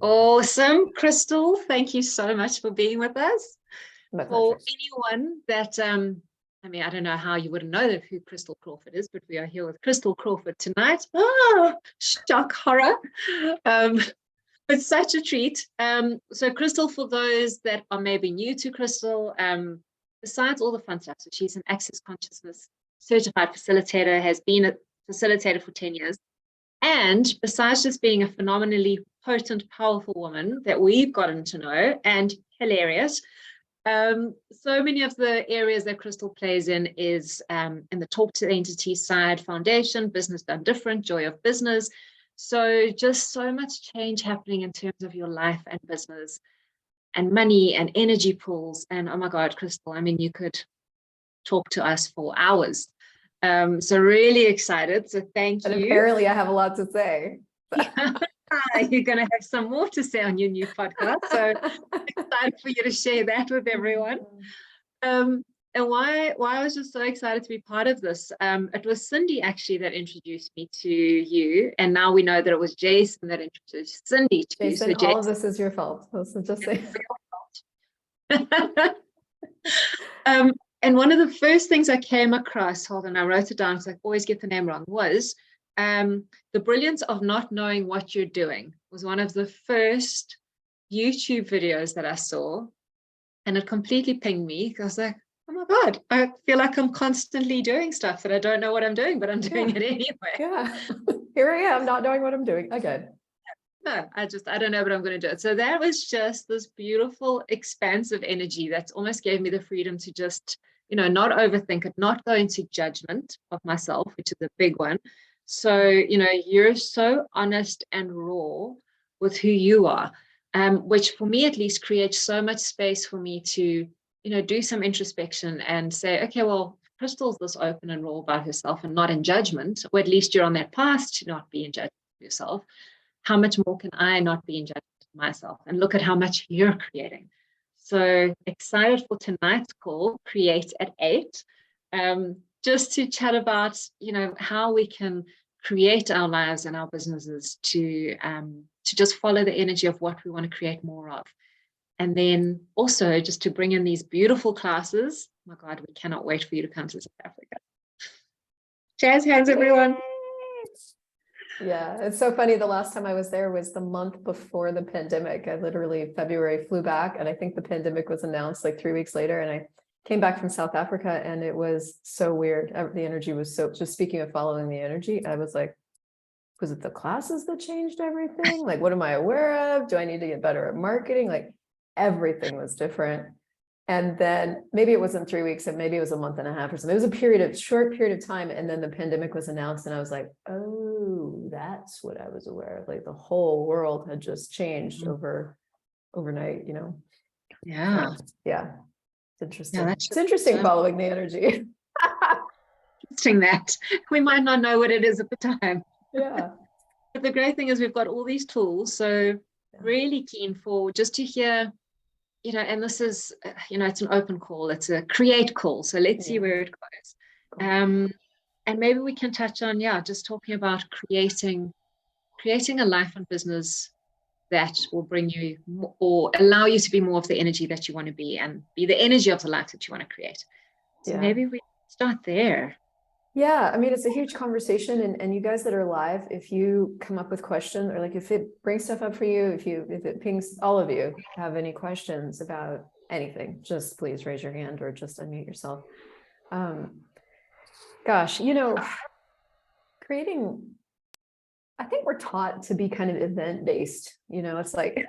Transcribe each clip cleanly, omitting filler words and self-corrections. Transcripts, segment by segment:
Awesome. Christel, thank you so much for being with us. My For pleasure. anyone that, I don't know how you wouldn't know who Christel Crawford is, but we are here with Christel Crawford tonight. Oh, shock, horror. Um, it's such a treat. So Christel, for those that are maybe new to Christel, besides all the fun stuff, so she's an Access Consciousness certified facilitator, has been a facilitator for 10 years. And besides just being a phenomenally potent, powerful woman that we've gotten to know and hilarious, so many of the areas that Christel plays in is in the Talk to the Entity side, foundation, business done different, joy of business. So just so much change happening in terms of your life and business and money and energy pools. And oh my God, Christel, you could talk to us for hours. So really excited. So thank you. And apparently I have a lot to say. You're going to have some more to say on your new podcast. So excited for you to share that with everyone. And why I was just so excited to be part of this. It was Cindy actually that introduced me to you. And now we know that it was Jason that introduced Cindy to you. Jason, all of this is your fault. So just say. And one of the first things I came across, hold on, I wrote it down because I always get the name wrong, was the brilliance of not knowing what you're doing was one of the first YouTube videos that I saw. And it completely pinged me because I was like, oh my God, I feel like I'm constantly doing stuff that I don't know what I'm doing, but I'm doing it anyway. Yeah, here I am not knowing what I'm doing again. No, I don't know, but I'm going to do it. So that was just this beautiful, expansive energy that almost gave me the freedom to just, not overthink it, not go into judgment of myself, which is a big one. So, you're so honest and raw with who you are, which for me at least creates so much space for me to, do some introspection and say, okay, well, Christel's this open and raw about herself and not in judgment, or at least you're on that path to not be in judgment of yourself. How much more can I not be in judgment of myself? And look at how much you're creating. So excited for tonight's call, Create at 8, just to chat about, how we can create our lives and our businesses to just follow the energy of what we want to create more of. And then also just to bring in these beautiful classes. Oh my God, we cannot wait for you to come to South Africa. Jazz hands, everyone. Yeah, it's so funny. The last time I was there was the month before the pandemic. I literally February flew back, and I think the pandemic was announced like 3 weeks later. And I came back from South Africa, and it was so weird. The energy was so, just speaking of following the energy, I was like, was it the classes that changed everything? Like, what am I aware of? Do I need to get better at marketing? Like, everything was different. And then maybe it wasn't 3 weeks, and maybe it was a month and a half or something. It was a short period of time. And then the pandemic was announced, and I was like, oh, that's what I was aware of. Like, the whole world had just changed overnight, Yeah. Yeah. It's interesting. Yeah, It's interesting following the energy. Interesting that we might not know what it is at the time. Yeah. But the great thing is we've got all these tools. So really keen for just to hear, and this is, it's an open call. It's a create call. So let's see where it goes. And maybe we can touch on, just talking about creating a life and business that will bring you or allow you to be more of the energy that you want to be and be the energy of the life that you want to create. So maybe we start there. Yeah, it's a huge conversation, and you guys that are live, if you come up with questions, or like if it brings stuff up for you, if it pings all of you have any questions about anything, just please raise your hand or just unmute yourself. Gosh, creating, I think we're taught to be kind of event-based, it's like,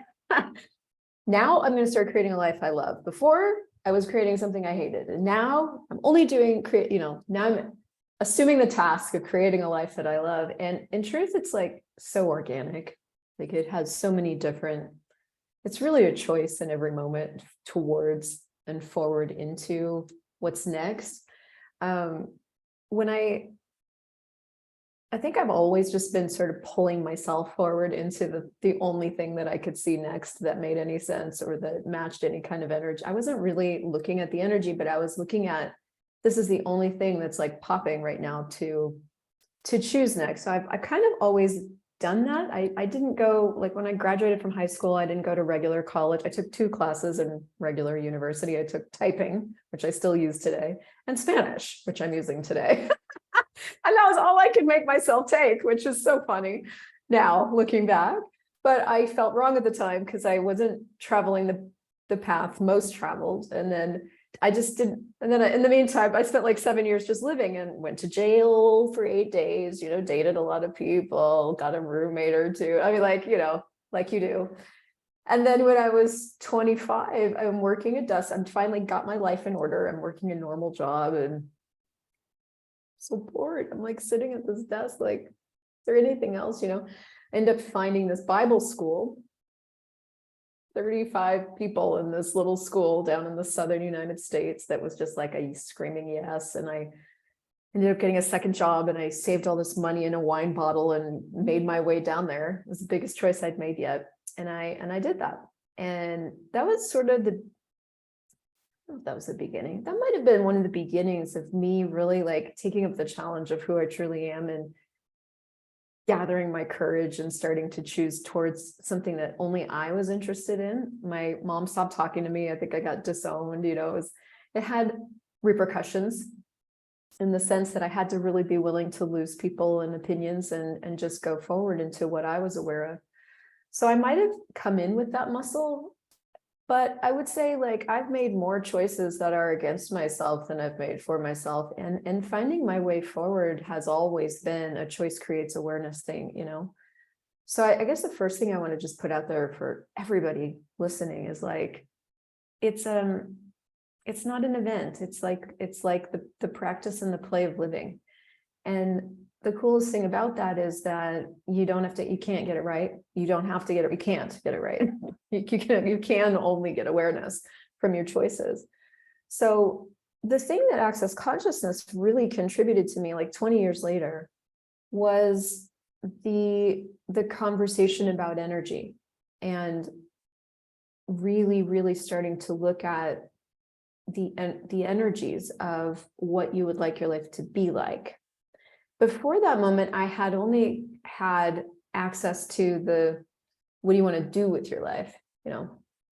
now I'm going to start creating a life I love. Before I was creating something I hated, and now I'm only doing now I'm assuming the task of creating a life that I love. And in truth, it's like so organic. Like, it has so many different, it's really a choice in every moment towards and forward into what's next. When I think I've always just been sort of pulling myself forward into the only thing that I could see next that made any sense or that matched any kind of energy. I wasn't really looking at the energy, but I was looking at, this is the only thing that's like popping right now to choose next. So I've kind of always done that. I didn't go, like when I graduated from high school, I didn't go to regular college. I took 2 classes in regular university. I took typing, which I still use today, and Spanish, which I'm using today. And that was all I could make myself take, which is so funny now looking back. But I felt wrong at the time because I wasn't traveling the path most traveled. And then I just didn't. And then in the meantime, I spent like 7 years just living and went to jail for 8 days, dated a lot of people, got a roommate or two. I mean, like you do. And then when I was 25, I'm working at Dust. I'm finally got my life in order. I'm working a normal job and so bored. I'm like sitting at this desk, like, is there anything else, I end up finding this Bible school, 35 people in this little school down in the southern United States that was just like a screaming yes. And I ended up getting a second job and I saved all this money in a wine bottle and made my way down there. It was the biggest choice I'd made yet. And I did that. And that was sort of that was the beginning. That might have been one of the beginnings of me really like taking up the challenge of who I truly am and gathering my courage and starting to choose towards something that only I was interested in. My mom stopped talking to me. I think I got disowned, it had repercussions in the sense that I had to really be willing to lose people and opinions and just go forward into what I was aware of. So I might have come in with that muscle, but I would say like I've made more choices that are against myself than I've made for myself. And finding my way forward has always been a choice creates awareness thing, So I guess the first thing I want to just put out there for everybody listening is like, it's not an event. It's like the practice and the play of living. And the coolest thing about that is that you can't get it right. You don't have to get it. You can't get it right. You can only get awareness from your choices. So the thing that Access Consciousness really contributed to me like 20 years later was the conversation about energy and really, really starting to look at the energies of what you would like your life to be like. Before that moment, I had only had access to the what do you want to do with your life,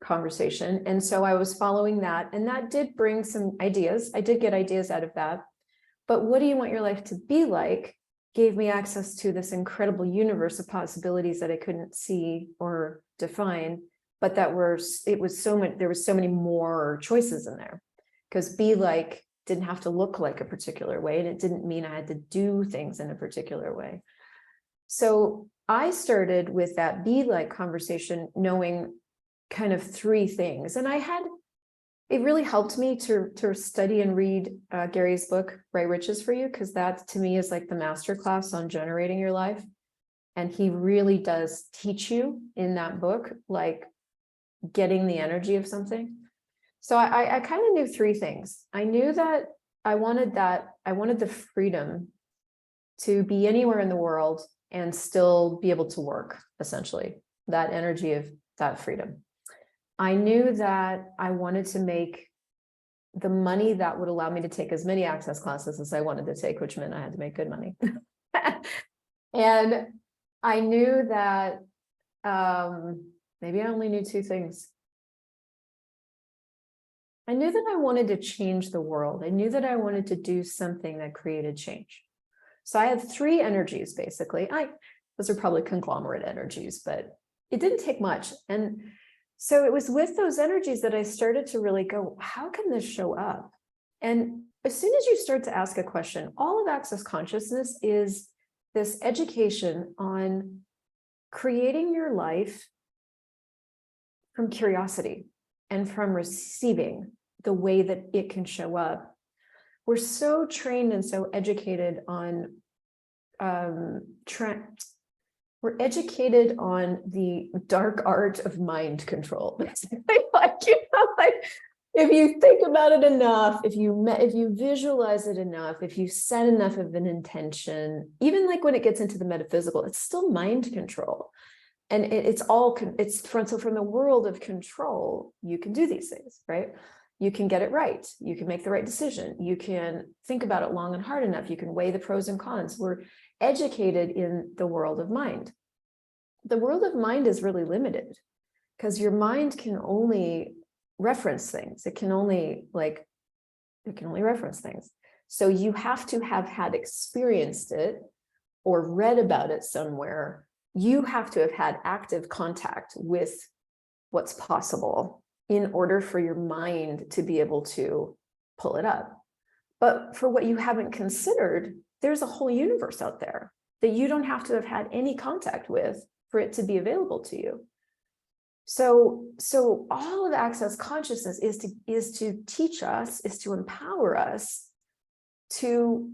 conversation. And so I was following that, and that did bring some ideas. I did get ideas out of that. But what do you want your life to be like gave me access to this incredible universe of possibilities that I couldn't see or define, but there was so many more choices in there. Because be like didn't have to look like a particular way, and it didn't mean I had to do things in a particular way. So I started with that be like conversation, knowing kind of 3 things. And it really helped me to study and read Gary's book, Write Riches for You, because that to me is like the masterclass on generating your life. And he really does teach you in that book, like getting the energy of something. So I kind of knew 3 things. I knew that I wanted the freedom to be anywhere in the world and still be able to work, essentially, that energy of that freedom. I knew that I wanted to make the money that would allow me to take as many access classes as I wanted to take, which meant I had to make good money. And I knew that maybe I only knew 2 things. I knew that I wanted to change the world. I knew that I wanted to do something that created change. So I had 3 energies, basically. Those are probably conglomerate energies, but it didn't take much. And so it was with those energies that I started to really go, how can this show up? And as soon as you start to ask a question, all of Access Consciousness is this education on creating your life from curiosity and from receiving the way that it can show up. We're so trained and so educated on we're educated on the dark art of mind control. Like if you think about it enough, if you visualize it enough, if you set enough of an intention, even like when it gets into the metaphysical, it's still mind control. And it's from the world of control, you can do these things, right? You can get it right. You can make the right decision. You can think about it long and hard enough. You can weigh the pros and cons. We're educated in the world of mind. the world of mind is really limited because your mind can only reference things. It can only reference things. So you have to have had experienced it or read about it somewhere. You have to have had active contact with what's possible in order for your mind to be able to pull it up. But for what you haven't considered, there's a whole universe out there that you don't have to have had any contact with for it to be available to you. So all of access consciousness is to teach us, is to empower us to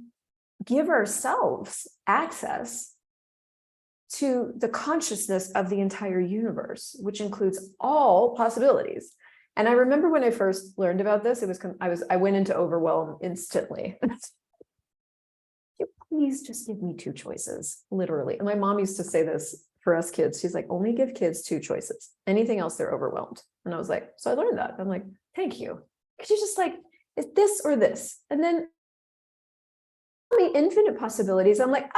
give ourselves access to the consciousness of the entire universe, which includes all possibilities. And I remember when I first learned about this, I went into overwhelm instantly. Please just give me two choices, literally. And my mom used to say this for us kids. She's like, only give kids two choices. Anything else, they're overwhelmed. And I was like, so I learned that. I'm like, thank you. Could you just like, it's this or this? And then the infinite possibilities. I'm like,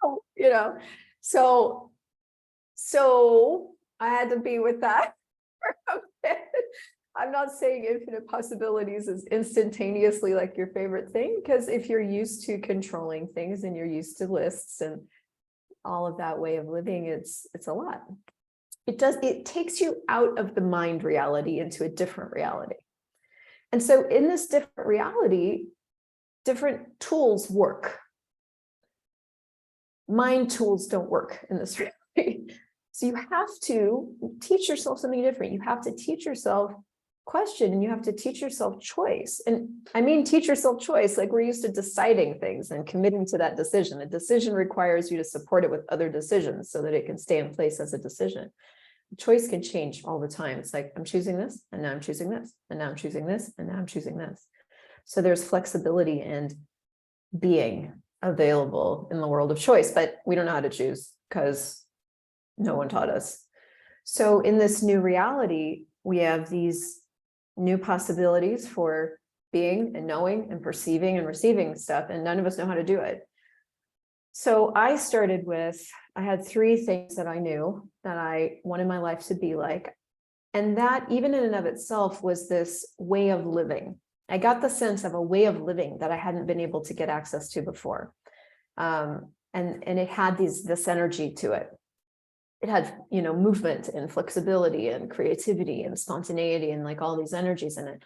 oh, you know, so I had to be with that for a bit. I'm not saying infinite possibilities is instantaneously like your favorite thing, because if you're used to controlling things and you're used to lists and all of that way of living, it's a lot. It takes you out of the mind reality into a different reality. And so in this different reality, different tools work. Mind tools don't work in this reality. So you have to teach yourself something different. You have to teach yourself question, and you have to teach yourself choice. And I mean, teach yourself choice, like we're used to deciding things and committing to that decision. A decision requires you to support it with other decisions so that it can stay in place as a decision. Choice can change all the time. It's like, I'm choosing this, and now I'm choosing this, and now I'm choosing this, and now I'm choosing this. So there's flexibility and being available in the world of choice, but we don't know how to choose because no one taught us. So in this new reality, we have these new possibilities for being and knowing and perceiving and receiving stuff, and none of us know how to do it. So I had three things that I knew that I wanted my life to be like. And that even in and of itself was this way of living. I got the sense of a way of living that I hadn't been able to get access to before. And it had this energy to it. It had, movement and flexibility and creativity and spontaneity and like all these energies in it.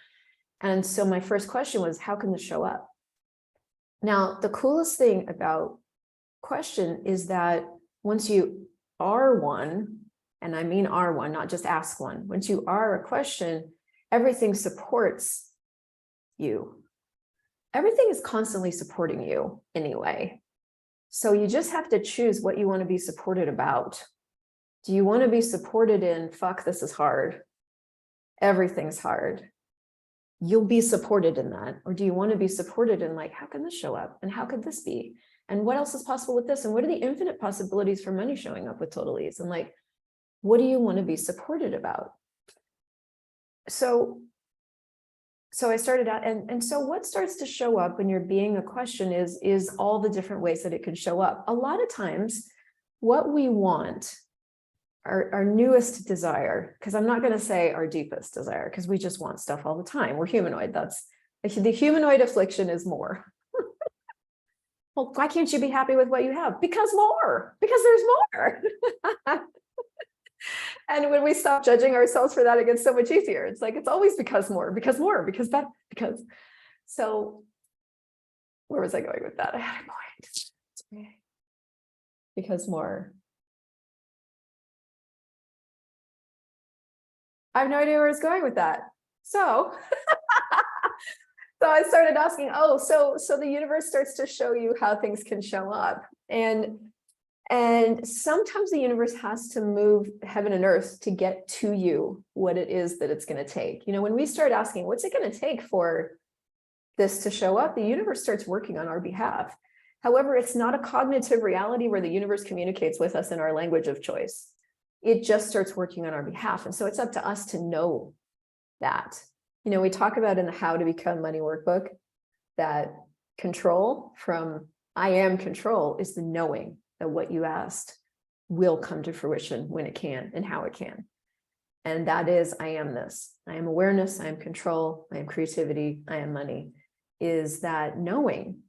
And so my first question was, how can this show up? Now, the coolest thing about question is that once you are one, and I mean are one, not just ask one, once you are a question, everything supports you. Everything is constantly supporting you anyway. So you just have to choose what you want to be supported about. Do you want to be supported in, fuck, this is hard, everything's hard? You'll be supported in that. Or do you want to be supported in like, how can this show up? And how could this be? And what else is possible with this? And what are the infinite possibilities for money showing up with total ease? And like, what do you want to be supported about? So I started out, and so what starts to show up when you're being a question is all the different ways that it can show up. A lot of times, what we want, our newest desire, because I'm not going to say our deepest desire, because we just want stuff all the time. We're humanoid. That's the humanoid affliction is more. Well, why can't you be happy with what you have? Because there's more. And when we stop judging ourselves for that, it gets so much easier. It's like, it's always because that. So where was I going with that? I had a point. Because more. I have no idea where I was going with that. So I started asking, so the universe starts to show you how things can show up. And sometimes the universe has to move heaven and earth to get to you what it is that it's going to take. When we start asking, what's it going to take for this to show up, the universe starts working on our behalf. However, it's not a cognitive reality where the universe communicates with us in our language of choice. It just starts working on our behalf. And so it's up to us to know that. We talk about in the How to Become Money workbook that control from I am control is the knowing that what you asked will come to fruition when it can and how it can. And that is, I am this. I am awareness, I am control, I am creativity, I am money, is that knowing.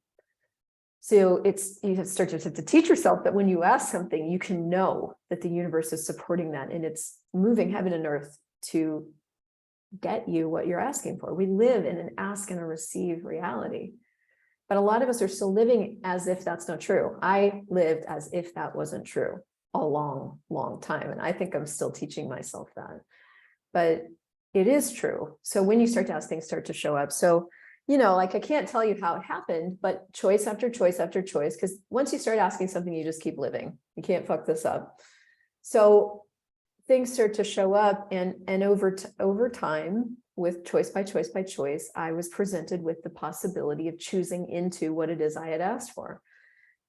So you have to start to teach yourself that when you ask something, you can know that the universe is supporting that and it's moving heaven and earth to get you what you're asking for. We live in an ask and a receive reality. But a lot of us are still living as if that's not true. I lived as if that wasn't true a long, long time. And I think I'm still teaching myself that. But it is true. So when you start to ask, things start to show up. So, like I can't tell you how it happened, but choice after choice after choice, because once you start asking something, you just keep living. You can't fuck this up. So things start to show up, and over time, with choice by choice by choice, I was presented with the possibility of choosing into what it is I had asked for.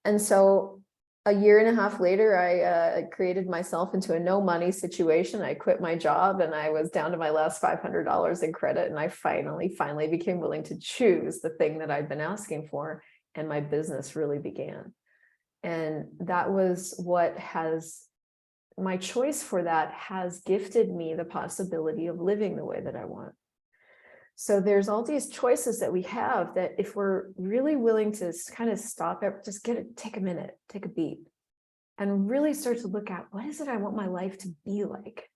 And so a year and a half later, I created myself into a no money situation. I quit my job and I was down to my last $500 in credit. And I finally became willing to choose the thing that I'd been asking for. And my business really began. And that was my choice for that has gifted me the possibility of living the way that I want. So there's all these choices that we have that if we're really willing to kind of stop it, just take a minute, take a beat, and really start to look at what is it I want my life to be like?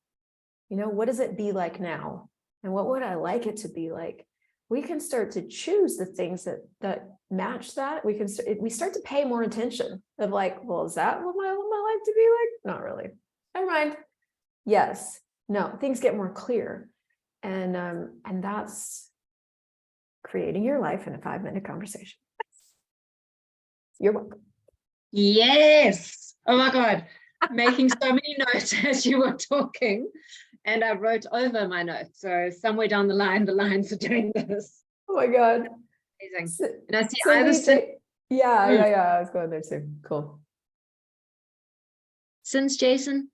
What does it be like now? And what would I like it to be like? We can start to choose the things that match that. We start to pay more attention of like, well, is that what I want my life to be like? Not really. Never mind. Yes. No, things get more clear. And that's creating your life in a 5-minute conversation. You're welcome. Yes. Oh my God. Making so many notes as you were talking, and I wrote over my notes. So somewhere down the line, the lines are doing this. Oh my God. Amazing. And I see yeah, I was going there too. Cool. Since Jason.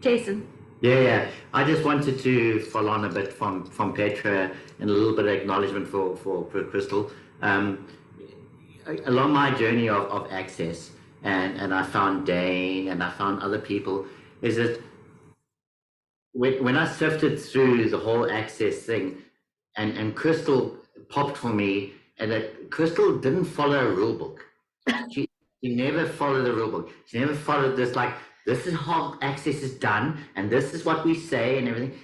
Jason. Yeah. I just wanted to follow on a bit from Petra and a little bit of acknowledgement for Christel. Along my journey of access, and I found Dane and I found other people, is that when I sifted through the whole access thing, and Christel popped for me, and that Christel didn't follow a rule book. She never followed the rule book. She never followed this, like, this is how access is done, and this is what we say and everything.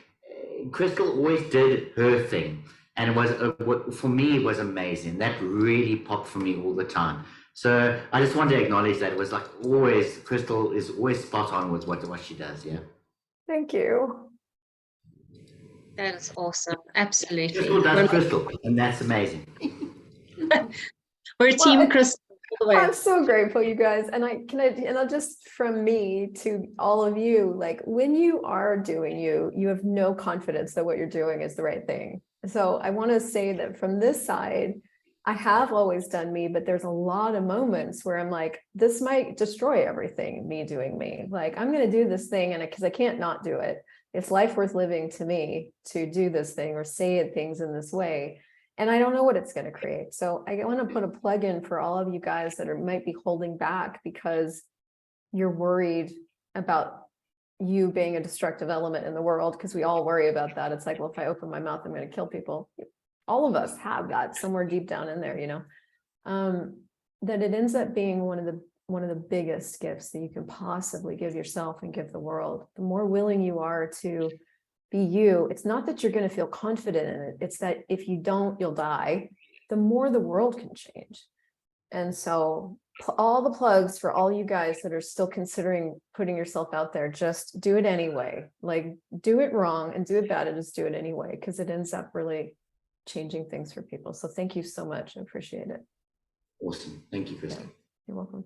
Christel always did her thing, and it was, for me, it was amazing. That really popped for me all the time. So I just wanted to acknowledge that. It was like always, Christel is always spot on with what she does. Yeah. Thank you. That is awesome. Absolutely. Christel does Christel, and that's amazing. We're a team, Christel. I'm so grateful, you guys. And I'll just from me to all of you, like when you are doing you have no confidence that what you're doing is the right thing. So I want to say that from this side, I have always done me, but there's a lot of moments where I'm like, this might destroy everything, me doing me. Like, I'm going to do this thing, and because I can't not do it. It's life worth living to me to do this thing or say things in this way. And I don't know what it's going to create. So I want to put a plug in for all of you guys that might be holding back because you're worried about you being a destructive element in the world, because we all worry about that. It's like, well, if I open my mouth, I'm going to kill people. All of us have that somewhere deep down in there, that it ends up being one of the biggest gifts that you can possibly give yourself and give the world. The more willing you are to be you, it's not that you're going to feel confident in it. It's that if you don't, you'll die. The more the world can change. And so all the plugs for all you guys that are still considering putting yourself out there, just do it anyway. Like, do it wrong and do it bad and just do it anyway, because it ends up really changing things for people. So thank you so much. I appreciate it. Awesome. Thank you, Christel. You're welcome.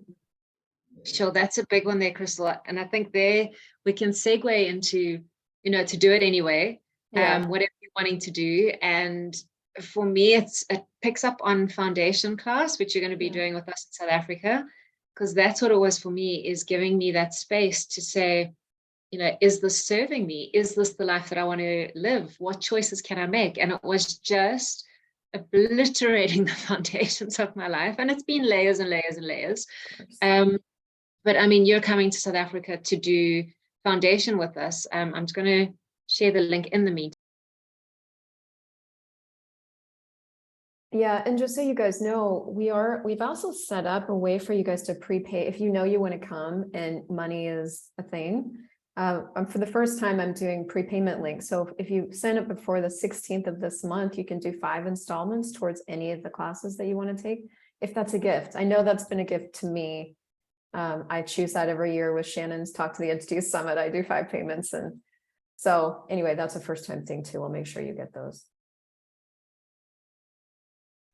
Sure, that's a big one there, Christel. And I think there we can segue into, to do it anyway, whatever you're wanting to do. And for me, it picks up on foundation class, which you're going to be doing with us in South Africa, because that's what it was for me, is giving me that space to say, is this serving me? Is this the life that I want to live? What choices can I make? And it was just obliterating the foundations of my life. And it's been layers and layers and layers. But I mean, you're coming to South Africa to do foundation with us. I'm just going to share the link in the meantime. Yeah, and just so you guys know, we've also set up a way for you guys to prepay if you know you want to come and money is a thing. For the first time, I'm doing prepayment links. So if you sign up before the 16th of this month, you can do 5 installments towards any of the classes that you want to take. If that's a gift, I know that's been a gift to me. I choose that every year with Shannon's Talk to the Entities Summit. I do 5 payments. And so anyway, that's a first time thing too. I'll make sure you get those.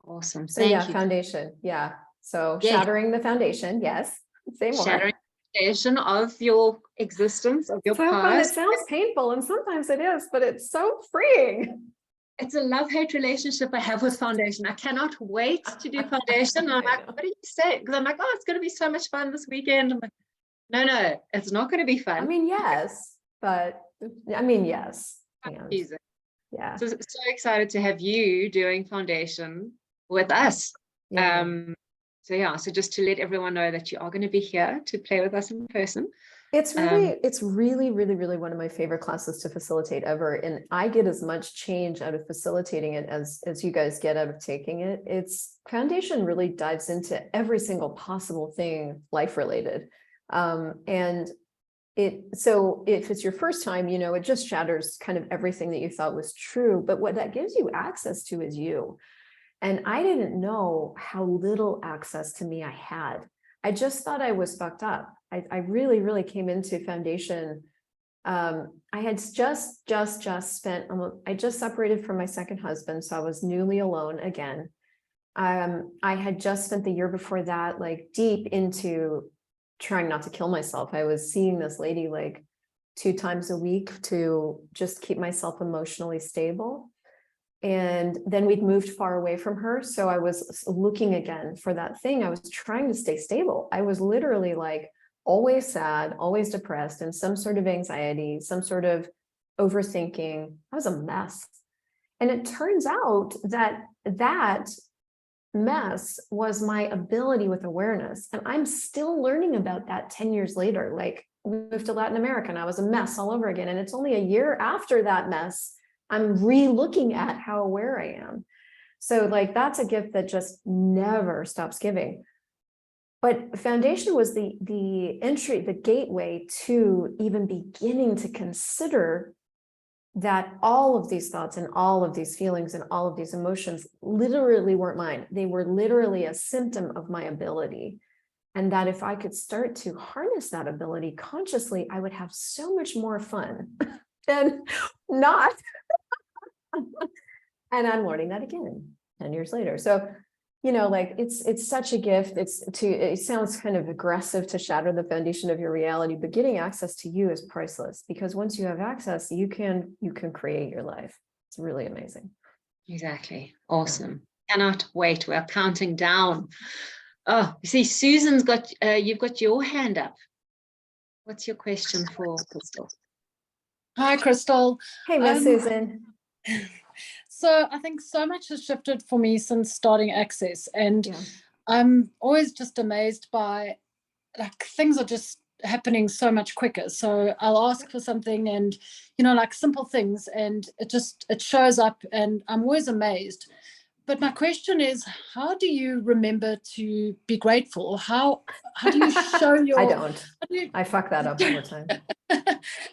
Awesome. So Thank yeah, you. foundation. Yeah. So Yes. shattering the foundation. Yes. Say more. Shattering the foundation of your existence, of your So fun. It past. sounds painful and sometimes it is, but it's so freeing. It's a love-hate relationship I have with foundation. I cannot wait to do foundation. And I'm like, what do you say? Because I'm like, oh, it's going to be so much fun this weekend. I'm like, no, it's not going to be fun. I mean, yes, but I mean, yes. And, yeah. So excited to have you doing foundation with us. Yeah. So just to let everyone know that you are going to be here to play with us in person. It's really, really one of my favorite classes to facilitate ever. And I get as much change out of facilitating it as you guys get out of taking it. It's foundation really dives into every single possible thing life related. And so if it's your first time, you know, it just shatters kind of everything that you thought was true. But what that gives you access to is you. And I didn't know how little access to me I had. I just thought I was fucked up. I really came into foundation. I had just spent, I just separated from my second husband. So I was newly alone again. I had just spent the year before that, like deep into trying not to kill myself. I was seeing this lady like 2 times a week to just keep myself emotionally stable. And then we'd moved far away from her. So I was looking again for that thing. I was trying to stay stable. I was literally like always sad, always depressed, and some sort of anxiety, some sort of overthinking. I was a mess. And it turns out that that mess was my ability with awareness. And I'm still learning about that 10 years later. Like, we moved to Latin America and I was a mess all over again. And it's only a year after that mess I'm re-looking at how aware I am. So like, that's a gift that just never stops giving. But foundation was the entry, the gateway to even beginning to consider that all of these thoughts and all of these feelings and all of these emotions literally weren't mine. They were literally a symptom of my ability. And that if I could start to harness that ability consciously, I would have so much more fun than not. And I'm learning that again 10 years later. So, you know, like it's such a gift. It sounds kind of aggressive to shatter the foundation of your reality, but getting access to you is priceless, because once you have access, you can create your life. It's really amazing. Exactly. Awesome. Cannot wait. We're counting down. Oh, you see, Susan's got, you've got your hand up. What's your question for Christel? Hi, Christel. Hey, Miss Susan. So I think so much has shifted for me since starting Access, and Yeah. I'm always just amazed by, like, things are just happening so much quicker. So I'll ask for something and, you know, like simple things, and it shows up, and I'm always amazed. But my question is, how do you remember to be grateful? How do you show your... I don't. I fuck that up all the time.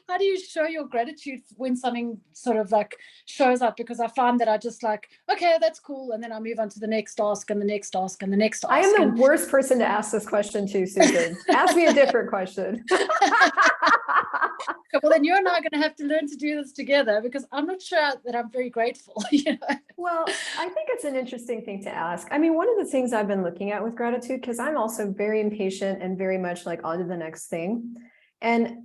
How do you show your gratitude when something sort of like shows up? Because I find that I just like, okay, that's cool. And then I move on to the next ask and the next ask and the next ask. I am the worst person to ask this question to, Susan. Ask me a different question. Well, then you and I are going to have to learn to do this together, because I'm not sure that I'm very grateful. You know? Well, I think it's an interesting thing to ask. I mean, one of the things I've been looking at with gratitude, because I'm also very impatient and very much like on to the next thing. And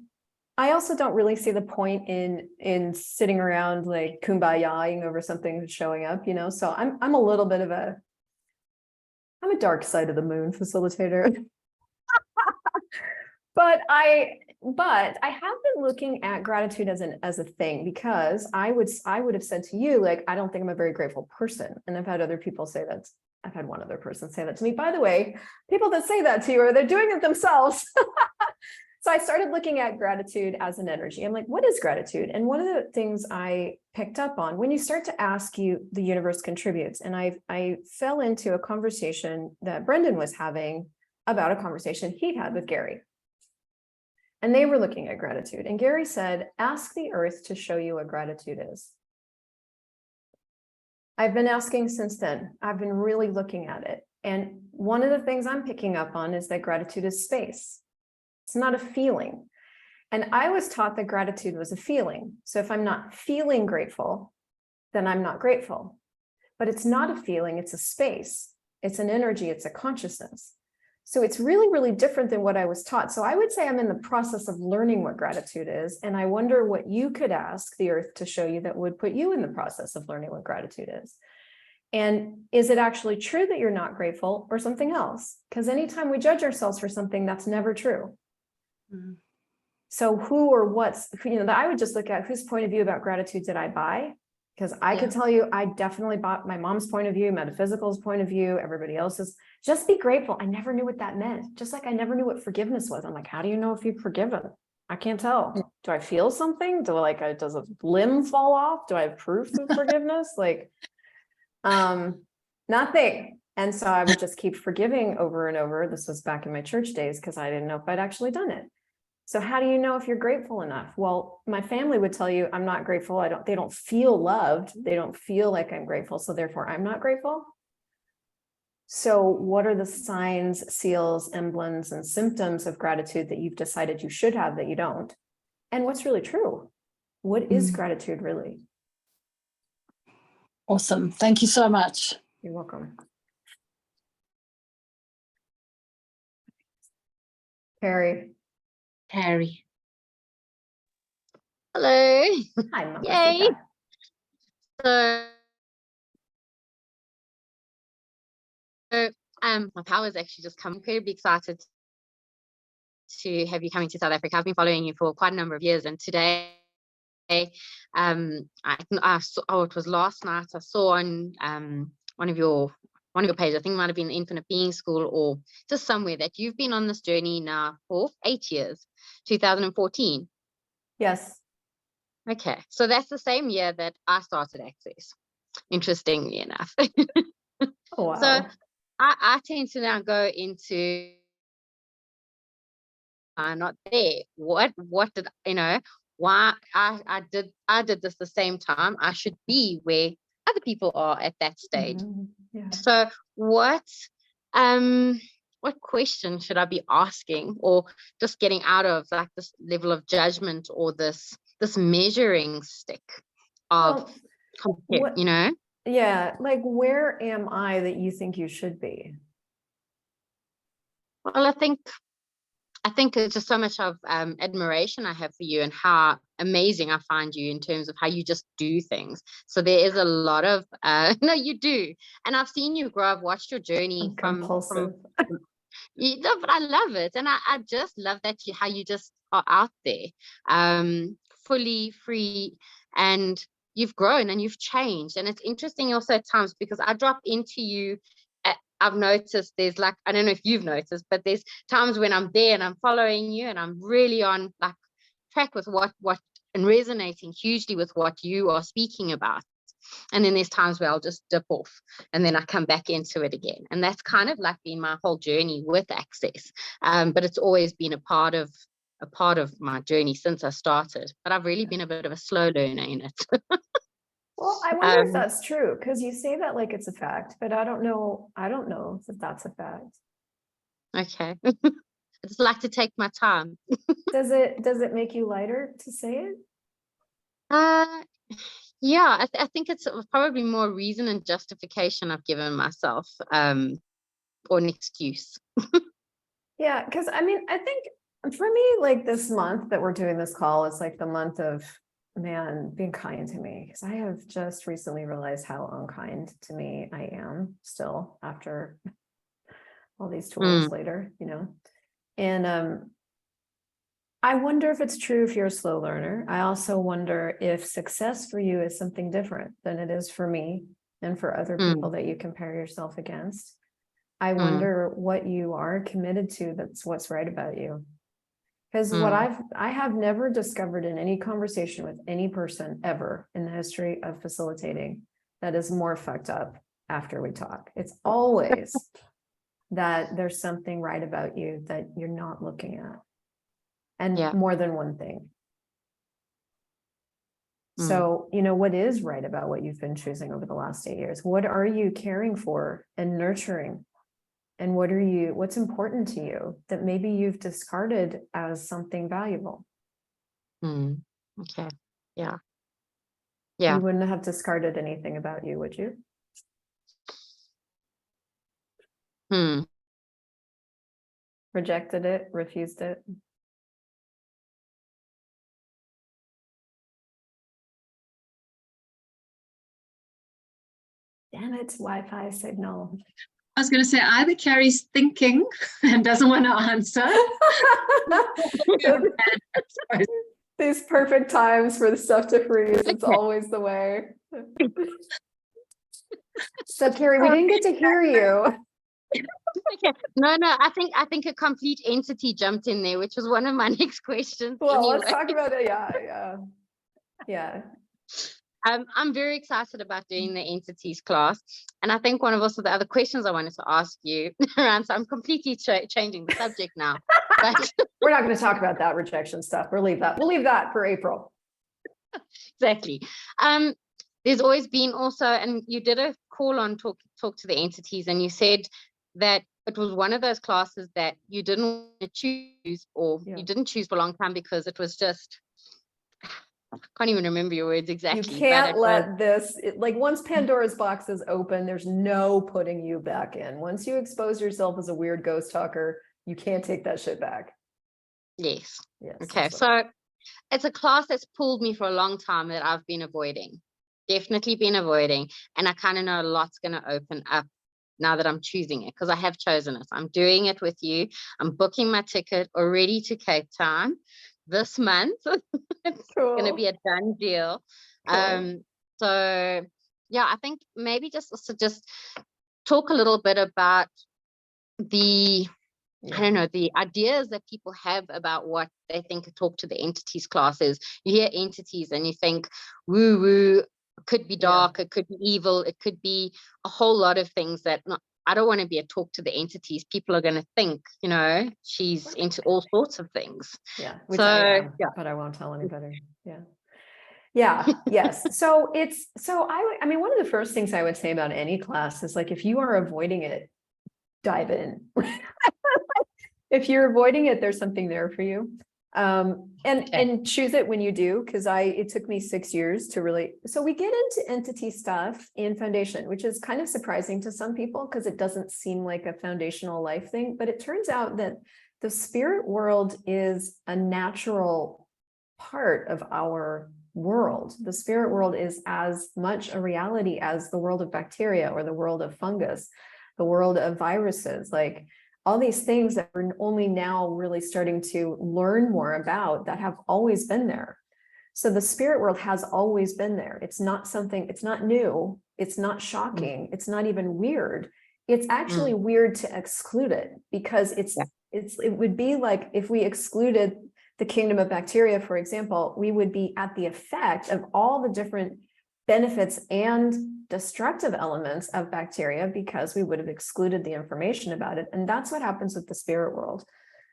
I also don't really see the point in sitting around like kumbayaing over something that's showing up, you know. So I'm a little bit of I'm a dark side of the moon facilitator. But But I have been looking at gratitude as a thing, because I would have said to you, like, I don't think I'm a very grateful person. And I've had other people say that. I've had one other person say that to me. By the way, people that say that to you, they're doing it themselves. So I started looking at gratitude as an energy. I'm like, what is gratitude? And one of the things I picked up on, when you start to ask, the universe contributes. And I fell into a conversation that Brendan was having about a conversation he'd had with Gary. And they were looking at gratitude. And Gary said, ask the earth to show you what gratitude is. I've been asking since then. I've been really looking at it. And one of the things I'm picking up on is that gratitude is space. It's not a feeling. And I was taught that gratitude was a feeling. So if I'm not feeling grateful, then I'm not grateful. But it's not a feeling, it's a space. It's an energy, it's a consciousness. So it's really, really different than what I was taught. So I would say I'm in the process of learning what gratitude is. And I wonder what you could ask the earth to show you that would put you in the process of learning what gratitude is. And is it actually true that you're not grateful, or something else? Because anytime we judge ourselves for something, that's never true. Mm-hmm. So who or what's, I would just look at whose point of view about gratitude did I buy? Because I could tell you, I definitely bought my mom's point of view, Metaphysical's point of view, everybody else's. Just be grateful. I never knew what that meant. Just like I never knew what forgiveness was. I'm like, how do you know if you've forgiven? I can't tell. Do I feel something? Does a limb fall off? Do I have proof of forgiveness? Nothing. And so I would just keep forgiving over and over. This was back in my church days, because I didn't know if I'd actually done it. So how do you know if you're grateful enough? Well, my family would tell you I'm not grateful. They don't feel loved. They don't feel like I'm grateful. So therefore I'm not grateful. So what are the signs, seals, emblems, and symptoms of gratitude that you've decided you should have that you don't? And what's really true? What is gratitude really? Awesome. Thank you so much. You're welcome. Carrie. Hello. Hi, Mama. Yay. So my power is actually just come. Incredibly excited to have you coming to South Africa. I've been following you for quite a number of years, and today, I saw, it was last night, I saw on one of your pages, I think it might have been the Infinite Being School or just somewhere, that you've been on this journey now for 8 years, 2014. Yes. Okay, so that's the same year that I started Access, interestingly enough. Oh, wow. So I tend to now go into not there. What did why I did this the same time. I should be where other people are at that stage. Yeah. So what question should I be asking, or just getting out of like this level of judgment, or this measuring stick of Yeah, like, where am I that you think you should be? Well, I think it's just so much of admiration I have for you, and how amazing I find you in terms of how you just do things. So there is a lot of no, you do, and I've seen you grow. I've watched your journey from but I love it, and I just love that how you just are out there, fully free, and you've grown and you've changed. And it's interesting also at times, because I drop into you. I've noticed there's like, I don't know if you've noticed, but there's times when I'm there and I'm following you and I'm really on like track with what and resonating hugely with what you are speaking about. And then there's times where I'll just dip off and then I come back into it again. And that's kind of like been my whole journey with Access. But it's always been a part of my journey since I started. But I've really been a bit of a slow learner in it. Well, I wonder if that's true, because you say that like it's a fact, but I don't know if that's a fact. Okay. I just like to take my time. Does it make you lighter to say it? Yeah, I think it's probably more reason and justification I've given myself, or an excuse. Yeah, because I mean, I think for me, like, this month that we're doing this call is like the month of, man, being kind to me, because I have just recently realized how unkind to me I am still after all these tools later, and I wonder if it's true if you're a slow learner. I also wonder if success for you is something different than it is for me and for other people that you compare yourself against. I wonder what you are committed to, that's what's right about you. Because what I have never discovered in any conversation with any person ever in the history of facilitating that is more fucked up after we talk. It's always that there's something right about you that you're not looking at. And more than one thing. So, you know, what is right about what you've been choosing over the last 8 years? What are you caring for and nurturing? And what's important to you that maybe you've discarded as something valuable? Okay. Yeah. You wouldn't have discarded anything about you, would you? Rejected it, refused it? Damn it, Wi-Fi signal. I was going to say either Carrie's thinking and doesn't want to answer. These perfect times for the stuff to freeze. It's always the way. So Carrie, we didn't get to hear you. Okay. No, I think a complete entity jumped in there, which was one of my next questions. Well, anyway. let's talk about it. Yeah. I'm very excited about doing the entities class. And I think one of also the other questions I wanted to ask you around, so I'm completely changing the subject now. But we're not going to talk about that rejection stuff. We'll leave that for April. Exactly. There's always been also, and you did a call on talk to the entities, and you said that it was one of those classes that you didn't want to choose, or you didn't choose for a long time because it was just, I can't even remember your words exactly. You can't let this, like once Pandora's box is open, there's no putting you back in. Once you expose yourself as a weird ghost talker, you can't take that shit back. Yes. Okay. So it's a class that's pulled me for a long time that I've been avoiding. Definitely been avoiding. And I kind of know a lot's going to open up now that I'm choosing it, because I have chosen it. I'm doing it with you. I'm booking my ticket already to Cape Town this month. It's going to be a done deal. Cool. So yeah, I think maybe just talk a little bit about the I don't know, the ideas that people have about what they think a talk to the entities class is. You hear entities and you think woo woo, it could be dark, it could be evil, it could be a whole lot of things that I don't want to be a talk to the entities. People are going to think, you know, she's into all sorts of things. Yeah, which I am, but I won't tell anybody. Yes. So I mean, one of the first things I would say about any class is like, if you are avoiding it, dive in. If you're avoiding it, there's something there for you. And choose it when you do, because it took me 6 years to really, so we get into entity stuff in foundation, which is kind of surprising to some people because it doesn't seem like a foundational life thing, but it turns out that the spirit world is a natural part of our world. The spirit world is as much a reality as the world of bacteria or the world of fungus, the world of viruses, like all these things that we're only now really starting to learn more about that have always been there. So the spirit world has always been there. It's not something, it's not new. It's not shocking. It's not even weird. It's actually weird to exclude it, because it would be like if we excluded the kingdom of bacteria, for example, we would be at the effect of all the different benefits and destructive elements of bacteria, because we would have excluded the information about it. And that's what happens with the spirit world.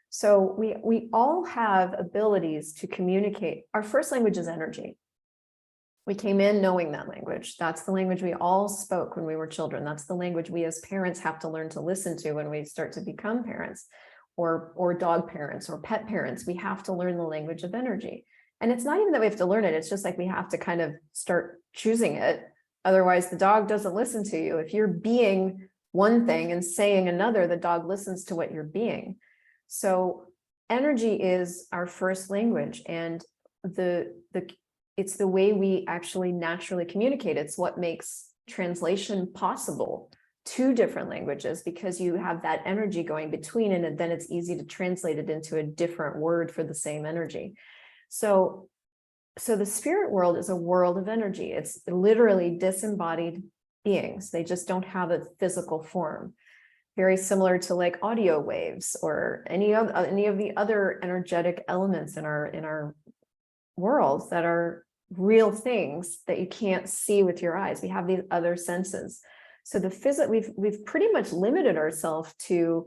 So we all have abilities to communicate. Our first language is energy. We came in knowing that language. That's the language we all spoke when we were children. That's the language we as parents have to learn to listen to when we start to become parents, or dog parents or pet parents. We have to learn the language of energy. And it's not even that we have to learn it. It's just like we have to kind of start choosing it. Otherwise, the dog doesn't listen to you. If you're being one thing and saying another, the dog listens to what you're being. So energy is our first language, and it's the way we actually naturally communicate. It's what makes translation possible two different languages because you have that energy going between, and then it's easy to translate it into a different word for the same energy. So the spirit world is a world of energy. It's literally disembodied beings. They just don't have a physical form. Very similar to like audio waves or any of the other energetic elements in our world that are real things that you can't see with your eyes. We have these other senses. So we've pretty much limited ourselves to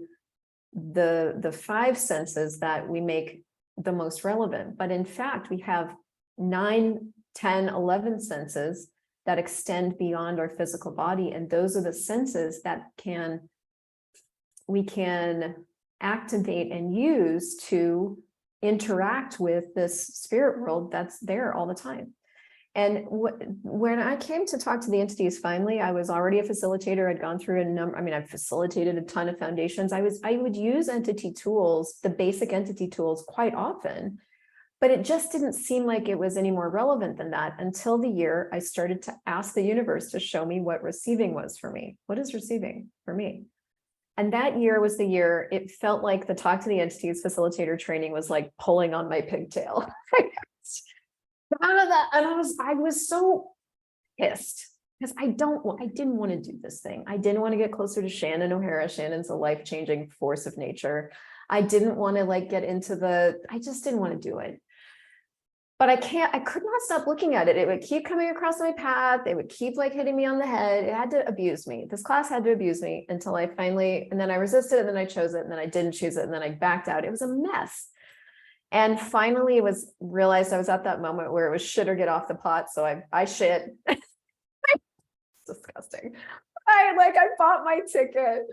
the five senses that we make the most relevant. But in fact, we have 9, 10, 11 senses that extend beyond our physical body. And those are the senses that we can activate and use to interact with this spirit world that's there all the time. And when I came to talk to the entities, finally, I was already a facilitator. I'd gone through I've facilitated a ton of foundations. I would use entity tools, the basic entity tools, quite often, but it just didn't seem like it was any more relevant than that until the year I started to ask the universe to show me what receiving was for me. What is receiving for me? And that year was the year it felt like the Talk to the Entities facilitator training was like pulling on my pigtail. Out of that, and I was so pissed because I didn't want to do this thing. I didn't want to get closer to Shannon O'Hara. Shannon's a life-changing force of nature. I didn't want to like get into I just didn't want to do it. But I could not stop looking at it. It would keep coming across my path. It would keep like hitting me on the head. It had to abuse me. This class had to abuse me until I finally, and then I resisted it, and then I chose it, and then I didn't choose it, and then I backed out. It was a mess. And finally it was realized I was at that moment where it was shit or get off the pot. So I shit. It's disgusting. I bought my ticket,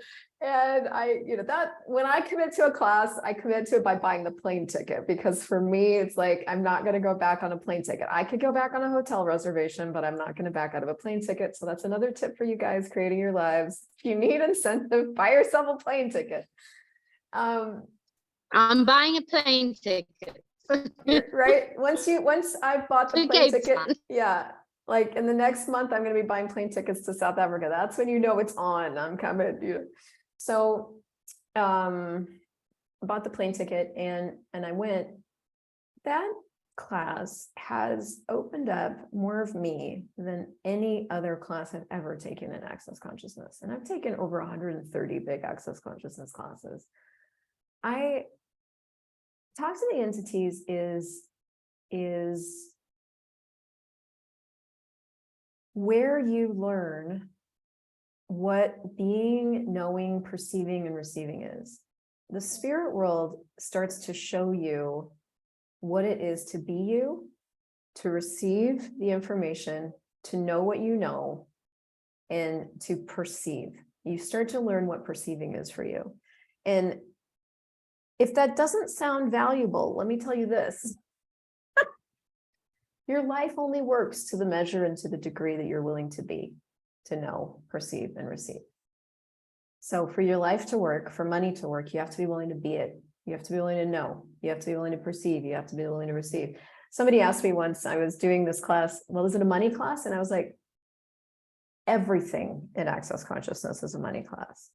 and that when I commit to a class, I commit to it by buying the plane ticket, because for me, it's like, I'm not going to go back on a plane ticket. I could go back on a hotel reservation, but I'm not going to back out of a plane ticket. So that's another tip for you guys creating your lives. If you need incentive, buy yourself a plane ticket. I'm buying a plane ticket. Right. Once I've bought the plane ticket, yeah. Like in the next month, I'm going to be buying plane tickets to South Africa. That's when you know it's on. I'm coming. So, I bought the plane ticket and I went. That class has opened up more of me than any other class I've ever taken in Access Consciousness, and I've taken over 130 big Access Consciousness classes. Talk to the Entities is where you learn what being, knowing, perceiving, and receiving is. The spirit world starts to show you what it is to be you, to receive the information, to know what you know, and to perceive. You start to learn what perceiving is for you. And if that doesn't sound valuable, let me tell you this. Your life only works to the measure and to the degree that you're willing to be, to know, perceive, and receive. So for your life to work, for money to work, you have to be willing to be it. You have to be willing to know. You have to be willing to perceive. You have to be willing to receive. Somebody asked me once, I was doing this class, well, is it a money class? And I was like, everything in Access Consciousness is a money class.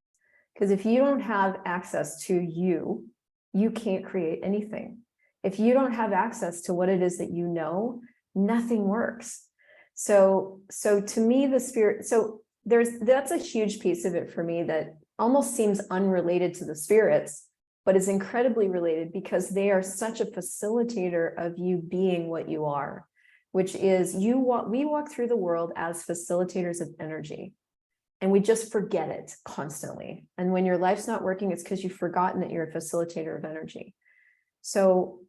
Because if you don't have access to you, you can't create anything. If you don't have access to what it is that you know, nothing works. So to me, the spirit, that's a huge piece of it for me that almost seems unrelated to the spirits, but is incredibly related because they are such a facilitator of you being what you are, which is we walk through the world as facilitators of energy. And we just forget it constantly. And when your life's not working, it's because you've forgotten that you're a facilitator of energy. So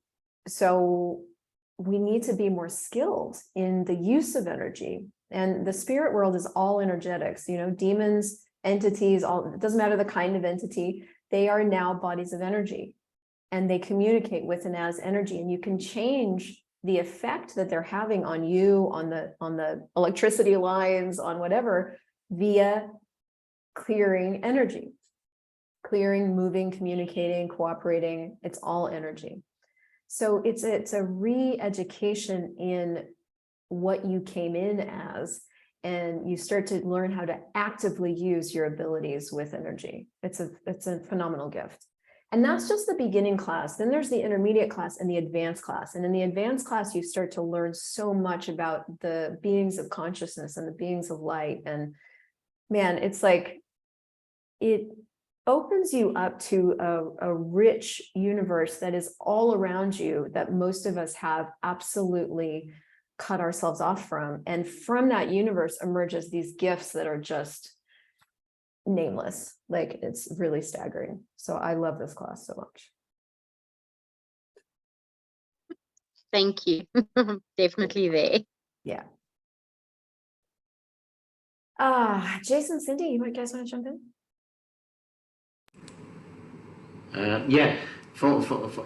we need to be more skilled in the use of energy. And the spirit world is all energetics, demons, entities, it doesn't matter the kind of entity, they are now bodies of energy. And they communicate with and as energy. And you can change the effect that they're having on you, on the electricity lines, on whatever, via clearing energy, clearing, moving, communicating, cooperating. It's all energy. So it's a re-education in what you came in as, and you start to learn how to actively use your abilities with energy. It's a phenomenal gift. And that's just the beginning class. Then there's the intermediate class and the advanced class. And in the advanced class, you start to learn so much about the beings of consciousness and the beings of light. And man, it's like, it opens you up to a rich universe that is all around you, that most of us have absolutely cut ourselves off from. And from that universe emerges these gifts that are just nameless. Like, it's really staggering. So I love this class so much. Thank you. Definitely there. Yeah. Jason, Cindy, you guys want to jump in? Yeah,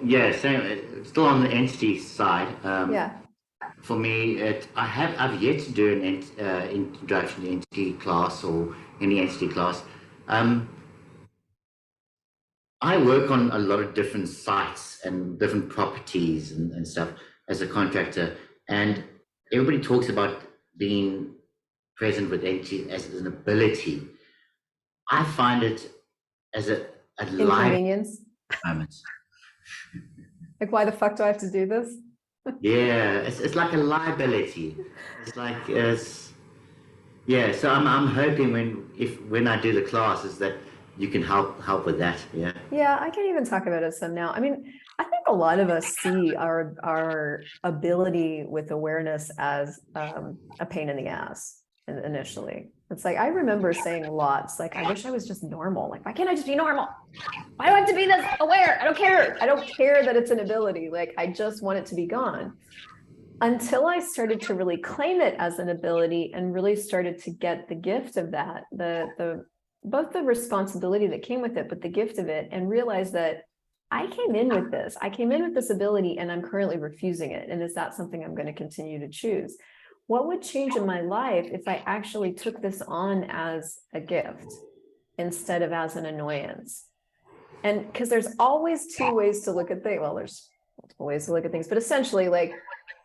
yeah, same. Still on the entity side. Yeah. For me, I've yet to do an introduction to entity class or any entity class. I work on a lot of different sites and different properties and stuff as a contractor, and everybody talks about being present with entity as an ability. I find it as a Inconvenience. moment. Like, why the fuck do I have to do this? Yeah, it's like a liability. It's like yeah. So I'm hoping when I do the classes that you can help with that. Yeah. Yeah, I can even talk about it some now. I mean, I think a lot of us see our ability with awareness as a pain in the ass initially. It's like, I remember saying lots, like, I wish I was just normal. Like, why can't I just be normal? Why do I have to be this aware? I don't care. I don't care that it's an ability. Like, I just want it to be gone. Until I started to really claim it as an ability and really started to get the gift of that, both the responsibility that came with it, but the gift of it, and realize that I came in with this. I came in with this ability, and I'm currently refusing it. And is that something I'm going to continue to choose? What would change in my life if I actually took this on as a gift instead of as an annoyance? And because there's always two ways to look at things. Well, there's multiple ways to look at things, but essentially, like,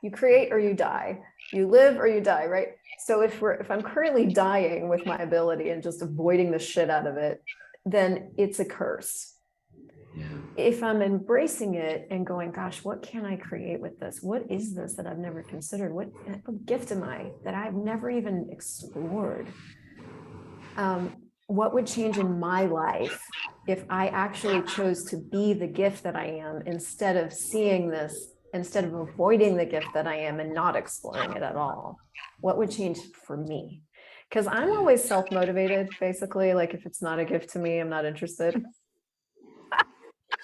you create or you die, you live or you die, right? So if I'm currently dying with my ability and just avoiding the shit out of it, then it's a curse. Yeah. If I'm embracing it and going, gosh, what can I create with this? What is this that I've never considered? What gift am I that I've never even explored? What would change in my life if I actually chose to be the gift that I am, instead of seeing this, instead of avoiding the gift that I am and not exploring it at all? What would change for me? Because I'm always self-motivated, basically. Like, if it's not a gift to me, I'm not interested.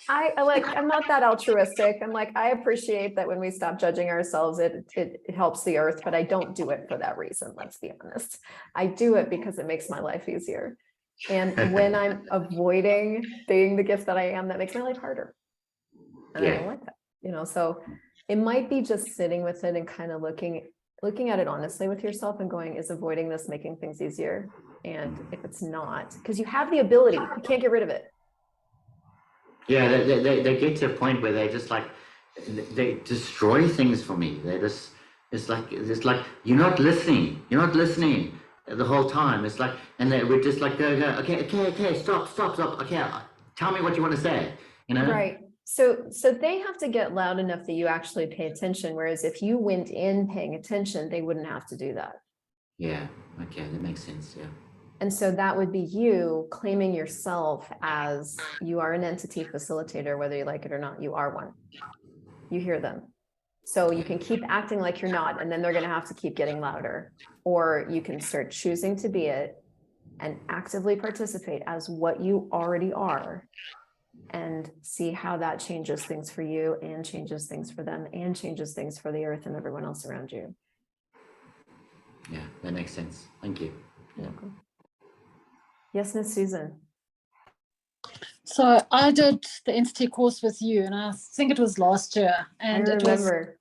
I'm not that altruistic. I'm like, I appreciate that when we stop judging ourselves, it helps the earth, but I don't do it for that reason. Let's be honest. I do it because it makes my life easier. And when I'm avoiding being the gift that I am, that makes my life harder. And I don't like that, so it might be just sitting with it and kind of looking at it honestly with yourself and going, is avoiding this making things easier? And if it's not, because you have the ability, you can't get rid of it. Yeah, they get to a point where they just like, they destroy things for me. It's like you're not listening the whole time. It's like, and they would just like go, okay, stop, okay, tell me what you want to say, Right. So they have to get loud enough that you actually pay attention. Whereas if you went in paying attention, they wouldn't have to do that. Yeah. Okay, that makes sense. Yeah. And so that would be you claiming yourself as you are an entity facilitator, whether you like it or not. You are one. You hear them. So you can keep acting like you're not, and then they're going to have to keep getting louder. Or you can start choosing to be it and actively participate as what you already are, and see how that changes things for you and changes things for them and changes things for the earth and everyone else around you. Yeah, that makes sense. Thank you. You're welcome. Yes, Miss Susan. So I did the entity course with you, and I think it was last year, and I remember.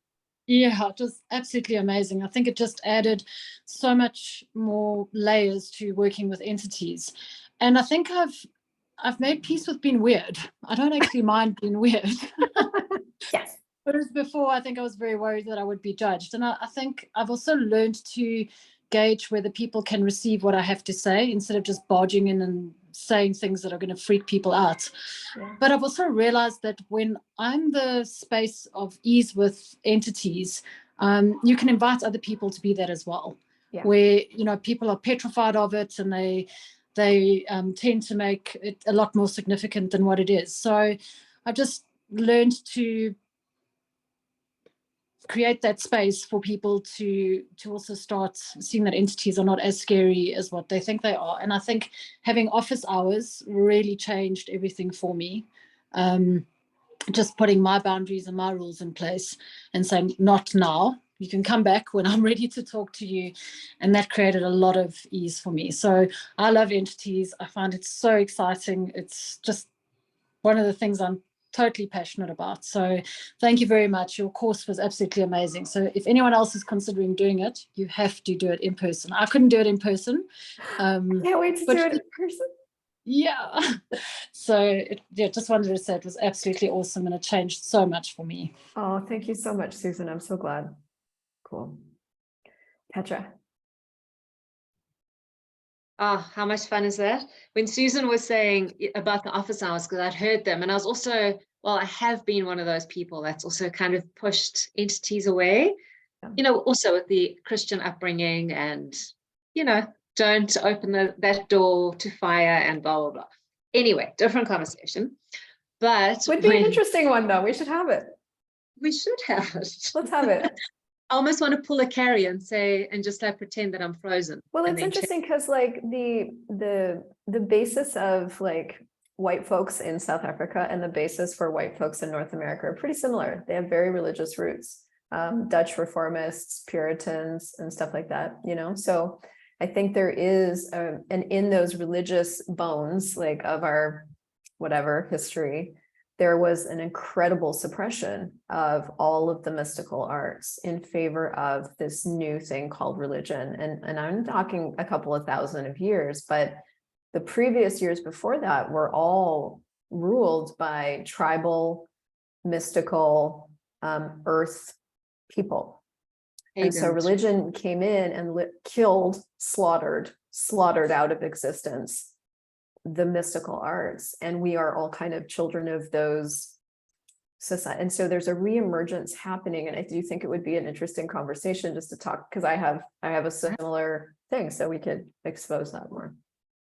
It was absolutely amazing. I think it just added so much more layers to working with entities, and I think I've made peace with being weird. I don't actually mind being weird. Yes. Whereas before, I think I was very worried that I would be judged, and I think I've also learned to gauge whether people can receive what I have to say instead of just barging in and saying things that are going to freak people out. Yeah. But I've also realized that when I'm the space of ease with entities, you can invite other people to be that as well. Yeah. Where, people are petrified of it, and they tend to make it a lot more significant than what it is. So I've just learned to create that space for people to also start seeing that entities are not as scary as what they think they are. And I think having office hours really changed everything for me. Just putting my boundaries and my rules in place and saying, not now. You can come back when I'm ready to talk to you. And that created a lot of ease for me. So I love entities. I find it so exciting. It's just one of the things I'm totally passionate about. So thank you very much. Your course was absolutely amazing. So if anyone else is considering doing it, you have to do it in person. I couldn't do it in person. Can't wait to do it in person. Yeah. So just wanted to say it was absolutely awesome, and it changed so much for me. Oh, thank you so much, Susan. I'm so glad. Cool. Petra. Oh, how much fun is that? When Susan was saying about the office hours, because I'd heard them, and I was also, I have been one of those people that's also kind of pushed entities away, also with the Christian upbringing and, don't open that door to fire and blah, blah, blah. Anyway, different conversation. But would be an interesting one, though. We should have it. We should have it. Let's have it. I almost want to pull a carry and say, and just like pretend that I'm frozen. Well, it's interesting because like the basis of like white folks in South Africa and the basis for white folks in North America are pretty similar. They have very religious roots, Dutch reformists, Puritans, and stuff like that, So I think there is, and in those religious bones, like of our whatever history, there was an incredible suppression of all of the mystical arts in favor of this new thing called religion. And I'm talking a couple of thousand of years, but the previous years before that were all ruled by tribal, mystical, earth people. And so religion came in and killed, slaughtered out of existence the mystical arts, and we are all kind of children of those society. And so there's a reemergence happening, and I do think it would be an interesting conversation just to talk, because I have a similar thing, so we could expose that more.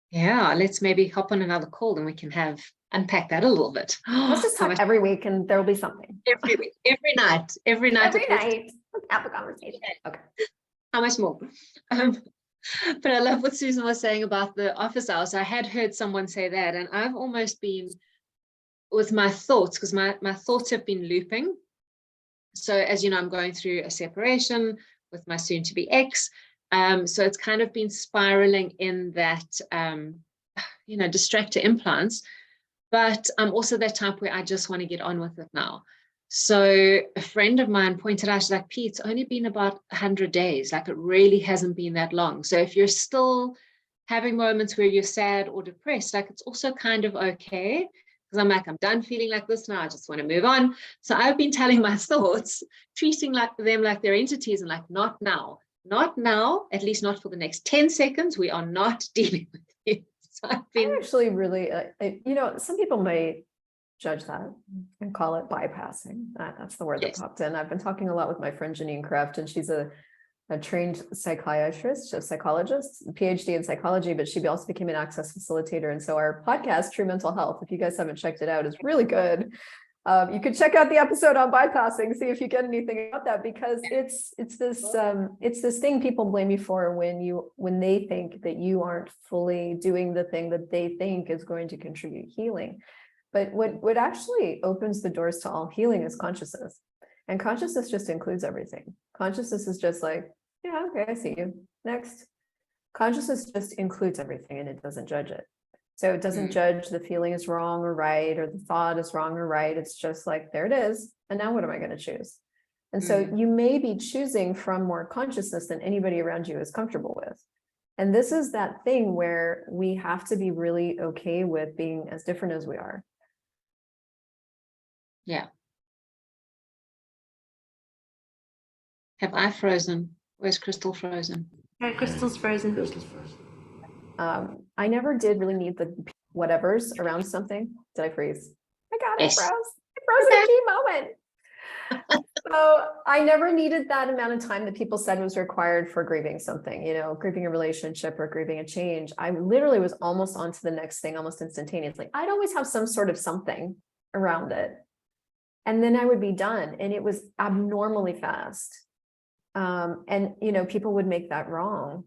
Yeah, let's maybe hop on another call and we can unpack that a little bit. Let's just talk every week, and there will be something every week, every night. Let's have a conversation. Okay. How much more? But I love what Susan was saying about the office hours. I had heard someone say that, and I've almost been with my thoughts, because my thoughts have been looping. So as you know, I'm going through a separation with my soon-to-be ex. So it's kind of been spiraling in that, distractor implants. But I'm also that type where I just want to get on with it now. So a friend of mine pointed out, she's like, Pete, it's only been about 100 days. Like, it really hasn't been that long. So if you're still having moments where you're sad or depressed, like, it's also kind of okay. Because I'm like, I'm done feeling like this now. I just want to move on. So I've been telling my thoughts, treating them like they're entities, and like, not now, at least not for the next 10 seconds. We are not dealing with you. So I actually really, some people may judge that and call it bypassing. That's the word that popped in. I've been talking a lot with my friend Janine Kraft, and she's a trained psychiatrist, a psychologist, PhD in psychology, but she also became an access facilitator. And so our podcast, True Mental Health, if you guys haven't checked it out, is really good. You can check out the episode on bypassing, see if you get anything about that, because it's this thing people blame you for when they think that you aren't fully doing the thing that they think is going to contribute healing. But what actually opens the doors to all healing is consciousness. And consciousness just includes everything. Consciousness is just like, yeah, okay, I see you. Next. Consciousness just includes everything, and it doesn't judge it. So it doesn't judge the feeling is wrong or right, or the thought is wrong or right. It's just like, there it is. And now what am I going to choose? And so you may be choosing from more consciousness than anybody around you is comfortable with. And this is that thing where we have to be really okay with being as different as we are. Yeah. Have I frozen? Where's Christel frozen? Crystal's frozen. Crystal's frozen. I never did really need the whatevers around something. Did I freeze? I got it, Yes. froze. I froze in a key moment. So I never needed that amount of time that people said was required for grieving something, grieving a relationship or grieving a change. I literally was almost on to the next thing, almost instantaneously. I'd always have some sort of something around it. And then I would be done. And it was abnormally fast. And people would make that wrong.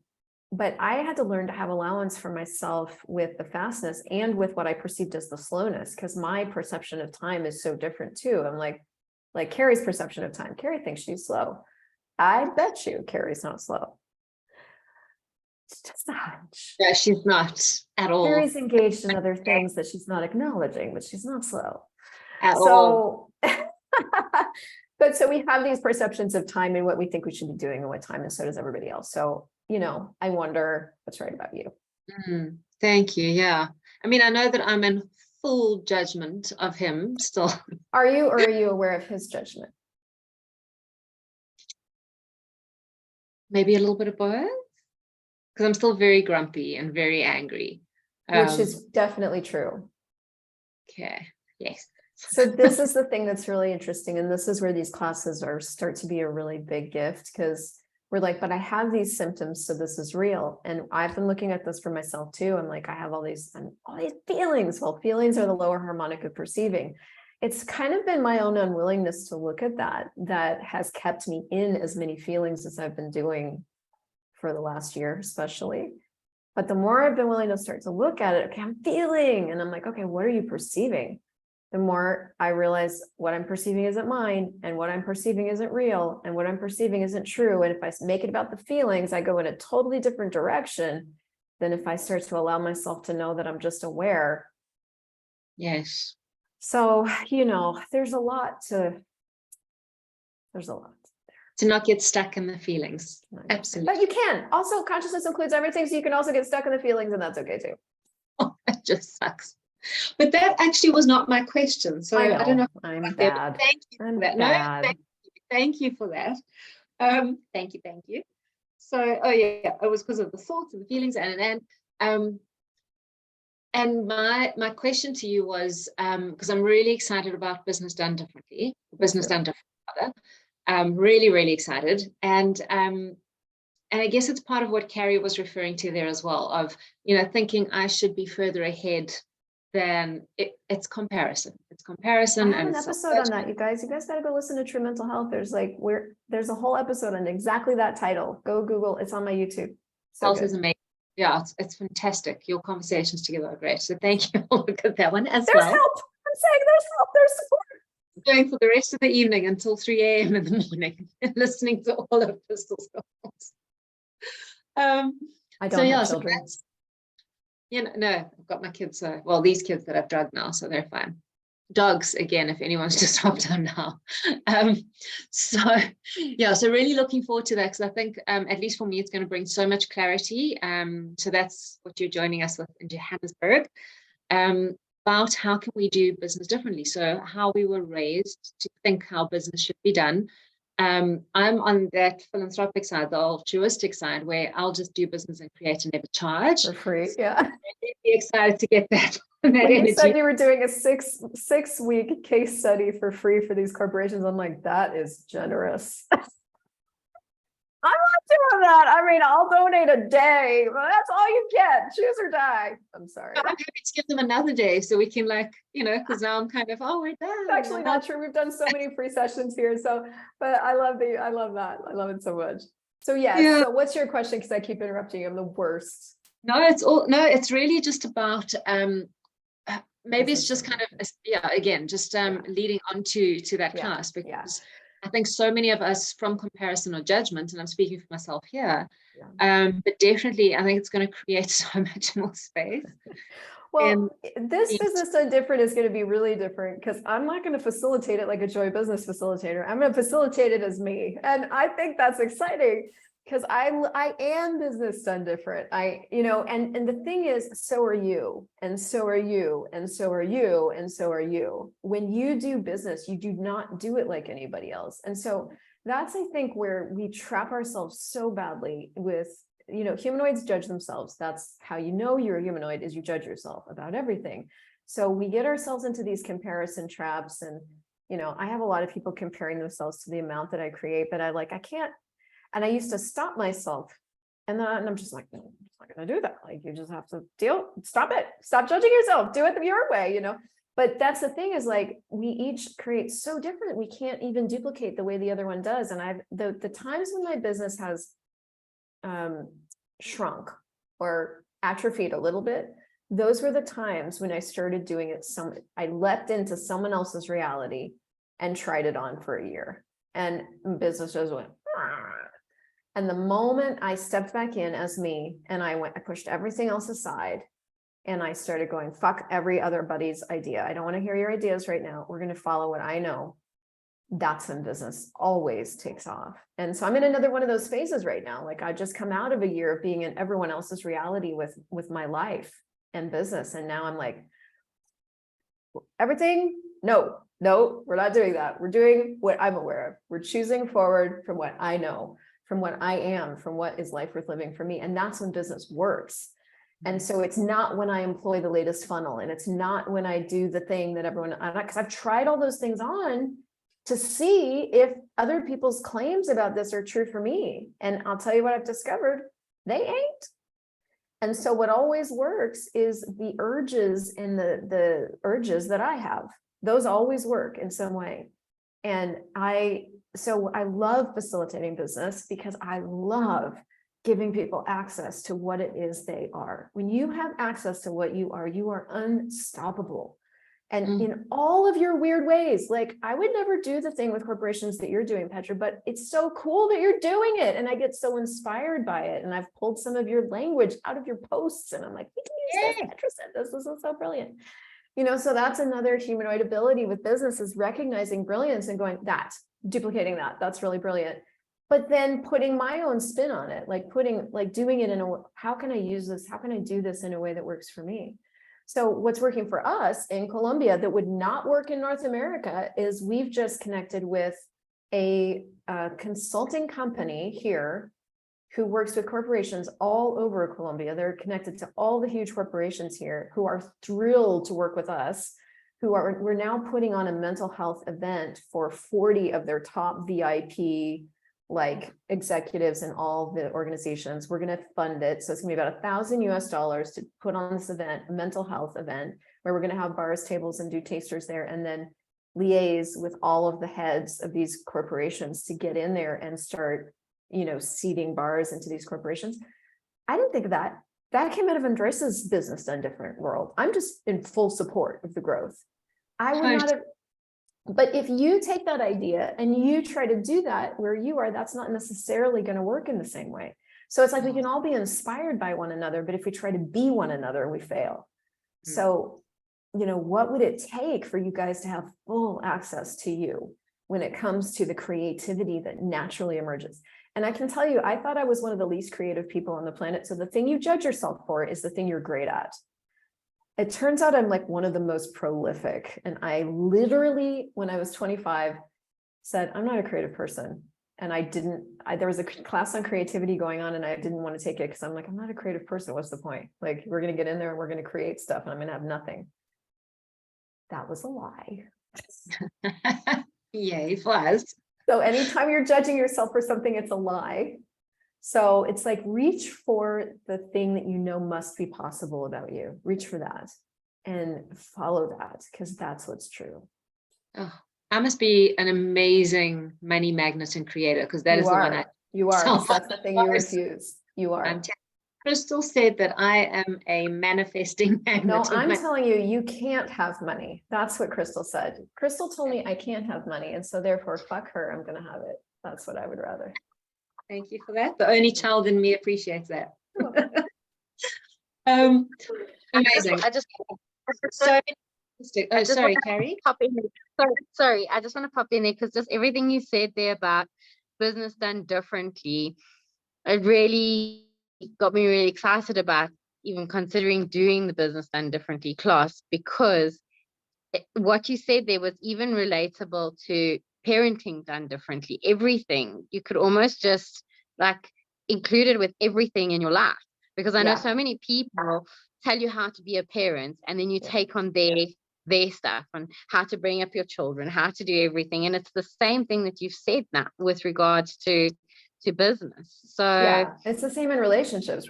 But I had to learn to have allowance for myself with the fastness and with what I perceived as the slowness, because my perception of time is so different too. I'm like Carrie's perception of time. Carrie thinks she's slow. I bet you Carrie's not slow. It's just a hunch. Yeah, she's not at all. Carrie's engaged in other things that she's not acknowledging, but she's not slow. At all. But so we have these perceptions of time and what we think we should be doing and what time, and so does everybody else. So, I wonder what's right about you. Thank you. Yeah. I mean, I know that I'm in full judgment of him still. Are you, or are you aware of his judgment? Maybe a little bit of both, because I'm still very grumpy and very angry. Which is definitely true. Okay. Yes. So this is the thing that's really interesting. And this is where these classes start to be a really big gift, because we're like, but I have these symptoms, so this is real. And I've been looking at this for myself too. I'm like, I have all these feelings. Well, feelings are the lower harmonic of perceiving. It's kind of been my own unwillingness to look at that has kept me in as many feelings as I've been doing for the last year, especially. But the more I've been willing to start to look at it, okay, I'm feeling, and I'm like, okay, what are you perceiving? The more I realize what I'm perceiving isn't mine, and what I'm perceiving isn't real, and what I'm perceiving isn't true. And if I make it about the feelings, I go in a totally different direction than if I start to allow myself to know that I'm just aware. Yes. So, there's a lot to not get stuck in the feelings. Absolutely. But you can. Also, consciousness includes everything, so you can also get stuck in the feelings, and that's okay too. Oh, it just sucks. But that actually was not my question. So I don't know. I'm bad. Thank you for that. Bad. No, thank you for that. Thank you. So, it was because of the thoughts and the feelings and my question to you was, because I'm really excited about business done differently, really, really excited. And I guess it's part of what Carrie was referring to there as well, of, thinking I should be further ahead than it's comparison. It's comparison. I have an episode on that, you guys. You guys got to go listen to True Mental Health. There's a whole episode on exactly that title. Go Google. It's on my YouTube. Health is amazing. Yeah, it's fantastic. Your conversations together are great. So thank you. Look at that one as well. There's help. I'm saying there's help. There's support. Going for the rest of the evening until 3 a.m. in the morning, listening to all of Christel's calls. I don't have children. No, I've got my kids. These kids that I've drugged now, so they're fine. Dogs, again, if anyone's just hopped on now. So really looking forward to that, because I think, at least for me, it's going to bring so much clarity. So that's what you're joining us with in Johannesburg, about how can we do business differently. So how we were raised to think how business should be done. I'm on that philanthropic side, the altruistic side, where I'll just do business and create and never charge. For free, yeah. I'm really excited to get that When energy. you said you were doing a six-week case study for free for these corporations, I'm like, that is generous. I'm not doing that. I mean, I'll donate a day, but that's all you get. Choose or die. I'm sorry. I'm happy to give them another day so we can, because now I'm kind of, we're done. It's actually not true. We've done so many free sessions here. So, but I love that. I love it so much. So yeah. So what's your question? Because I keep interrupting you. I'm the worst. No, it's really just about, maybe it's just kind of, leading on to that class, because I think so many of us, from comparison or judgment, and I'm speaking for myself here, but definitely I think it's going to create so much more space. Well, this business done different is going to be really different, because I'm not going to facilitate it like a Joy Business facilitator. I'm going to facilitate it as me. And I think that's exciting, because I am business done different. And the thing is, so are you, and so are you, and so are you, and so are you. When you do business, you do not do it like anybody else. And so that's, I think, where we trap ourselves so badly with you know, humanoids judge themselves. That's how you know you're a humanoid, is you judge yourself about everything. So we get ourselves into these comparison traps. And, you know, I have a lot of people comparing themselves to the amount that I create, but I can't. And I used to stop myself. And then I'm just like, no, I'm just not going to do that. Like, you just have to stop it. Stop judging yourself. Do it your way, you know? But that's the thing, is like, we each create so different. We can't even duplicate the way the other one does. And the times when my business has shrunk or atrophied a little bit, those were the times when I started doing it. I leapt into someone else's reality and tried it on for a year, and business just went. And the moment I stepped back in as me, and I pushed everything else aside, and I started going, fuck every other buddy's idea. I don't want to hear your ideas right now. We're going to follow what I know. That's when business always takes off. And so I'm in another one of those phases right now. Like, I just come out of a year of being in everyone else's reality with my life and business. And now I'm like, everything, no, we're not doing that. We're doing what I'm aware of. We're choosing forward from what I know, from what I am, from what is life worth living for me. And that's when business works. And so it's not when I employ the latest funnel, and it's not when I do the thing that everyone, because I've tried all those things on to see if other people's claims about this are true for me. And I'll tell you what I've discovered, they ain't. And so what always works is the urges and the urges that I have. Those always work in some way. And so I love facilitating business, because I love giving people access to what it is they are. When you have access to what you are unstoppable. And in all of your weird ways. Like, I would never do the thing with corporations that you're doing, Petra, but it's so cool that you're doing it. And I get so inspired by it. And I've pulled some of your language out of your posts, and I'm like, we can use this. Petra said this is so brilliant. You know, so that's another humanoid ability with business, is recognizing brilliance and going, duplicating that's really brilliant. But then putting my own spin on it, doing it in how can I use this? How can I do this in a way that works for me? So what's working for us in Colombia that would not work in North America is we've just connected with a consulting company here who works with corporations all over Colombia. They're connected to all the huge corporations here who are thrilled to work with us, we're now putting on a mental health event for 40 of their top VIP executives in all the organizations. We're going to fund it. So it's going to be about $1,000 to put on this event, a mental health event, where we're going to have bars, tables, and do tasters there, and then liaise with all of the heads of these corporations to get in there and start, seeding bars into these corporations. I didn't think of that. That came out of Andresa's business done different world. I'm just in full support of the growth. I would not have. But if you take that idea and you try to do that where you are, that's not necessarily going to work in the same way. So it's like we can all be inspired by one another, but if we try to be one another, we fail. So, what would it take for you guys to have full access to you when it comes to the creativity that naturally emerges? And I can tell you, I thought I was one of the least creative people on the planet. So the thing you judge yourself for is the thing you're great at. It turns out I'm one of the most prolific. And I literally, when I was 25, said, I'm not a creative person. And there was a class on creativity going on, and I didn't want to take it because I'm like, I'm not a creative person. What's the point? We're going to get in there and we're going to create stuff and I'm going to have nothing. That was a lie. Yay, it was. So anytime you're judging yourself for something, it's a lie. So it's reach for the thing that must be possible about you. Reach for that and follow that, because that's what's true. Oh, I must be an amazing money magnet and creator, because that is the one you are. That's the thing you refuse. You are. Christel said that I am a manifesting magnet. No, I'm telling you, you can't have money. That's what Christel said. Christel told me I can't have money, and so therefore, fuck her. I'm going to have it. That's what I would rather. Thank you for that. The only child in me appreciates that. Amazing. Sorry, Carrie. Sorry, I just want to pop in there because just everything you said there about business done differently, it really got me really excited about even considering doing the business done differently class, because what you said there was even relatable to parenting done differently. Everything you could almost just included with everything in your life. Because I know Yeah. so many people tell you how to be a parent, and then you take on their stuff and how to bring up your children, how to do everything. And it's the same thing that you've said now with regards to business. So Yeah, it's the same in relationships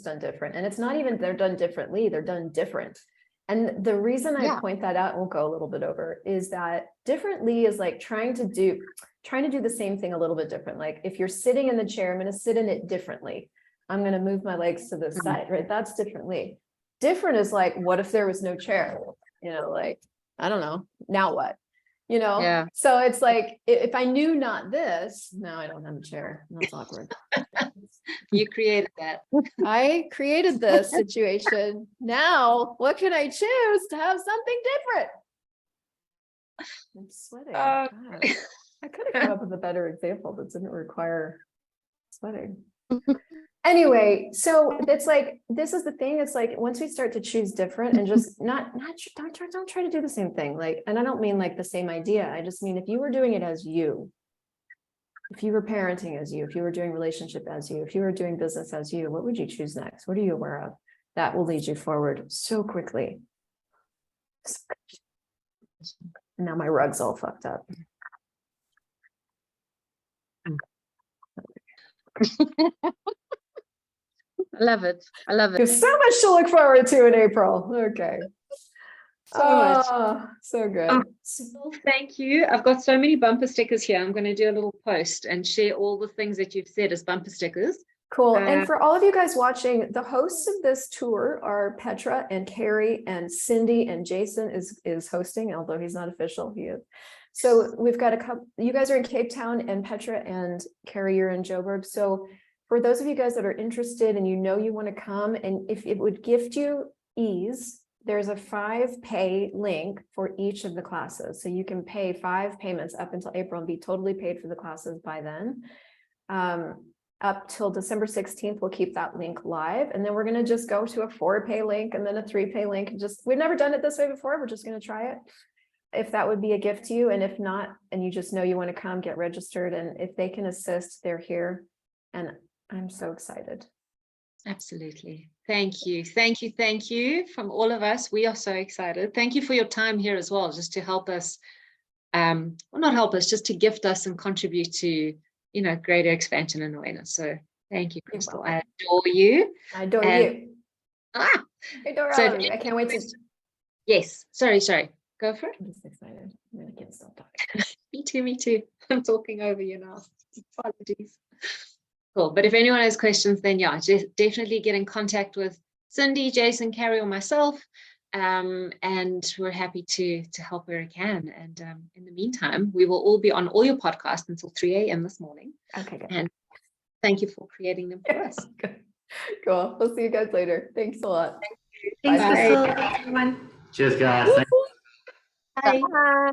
done different. And it's not even they're done differently, they're done different. And the reason I point that out, and we'll go a little bit over, is that differently is like trying to do the same thing a little bit different. Like if you're sitting in the chair, I'm going to sit in it differently. I'm going to move my legs to the side, right? That's differently. Different is like, what if there was no chair? You know, like, I don't know, now what? You know? Yeah. So it's like, if I knew not this, now I don't have a chair. That's awkward. You created that. I created this situation. Now, what can I choose to have something different? I'm sweating. God. I could have come up with a better example that didn't require sweating. Anyway, so it's like, this is the thing. It's like, once we start to choose different and just don't try to do the same thing. Like, and I don't mean like the same idea. I just mean, if you were doing it as you, if you were parenting as you, if you were doing relationship as you, if you were doing business as you, what would you choose next? What are you aware of? That will lead you forward so quickly. And now my rug's all fucked up. I love it. I love it. There's so much to look forward to in April. Okay. So much. So good. Well, thank you. I've got so many bumper stickers here. I'm going to do a little post and share all the things that you've said as bumper stickers. Cool. And for all of you guys watching, the hosts of this tour are Petra and Carrie, and Cindy, and Jason is hosting, although he's not official, he is. So we've got a couple, you guys are in Cape Town, and Petra and Carrie, you're in Joburg. So for those of you guys that are interested and you know you want to come, and if it would gift you ease, there's a 5-pay link for each of the classes. So you can pay 5 payments up until April and be totally paid for the classes by then. Up till December 16th, we'll keep that link live. And then we're going to just go to a 4-pay link and then a 3-pay link. And we've never done it this way before. We're just going to try it. If that would be a gift to you. And if not, and you just know you want to come, get registered. And if they can assist, they're here. And I'm so excited. Absolutely. Thank you. Thank you. Thank you from all of us. We are so excited. Thank you for your time here as well, just to help us, well, not help us, just to gift us and contribute to, you know, greater expansion and awareness. So thank you, Christel. I adore you. I adore you. I adore all of you. I can't wait to. Yes. Sorry. Go for it. I'm just excited. I can't stop talking. Me too. I'm talking over you now. Apologies. Cool. But if anyone has questions, then yeah, just definitely get in contact with Cindy, Jason, Carrie, or myself. And we're happy to help where we can. And in the meantime, we will all be on all your podcasts until 3 a.m. this morning. Okay, good. And thank you for creating them for us. Cool. We'll see you guys later. Thanks a lot. Thanks, Bye. Christel. Everyone. Cheers, guys. Bye. Bye.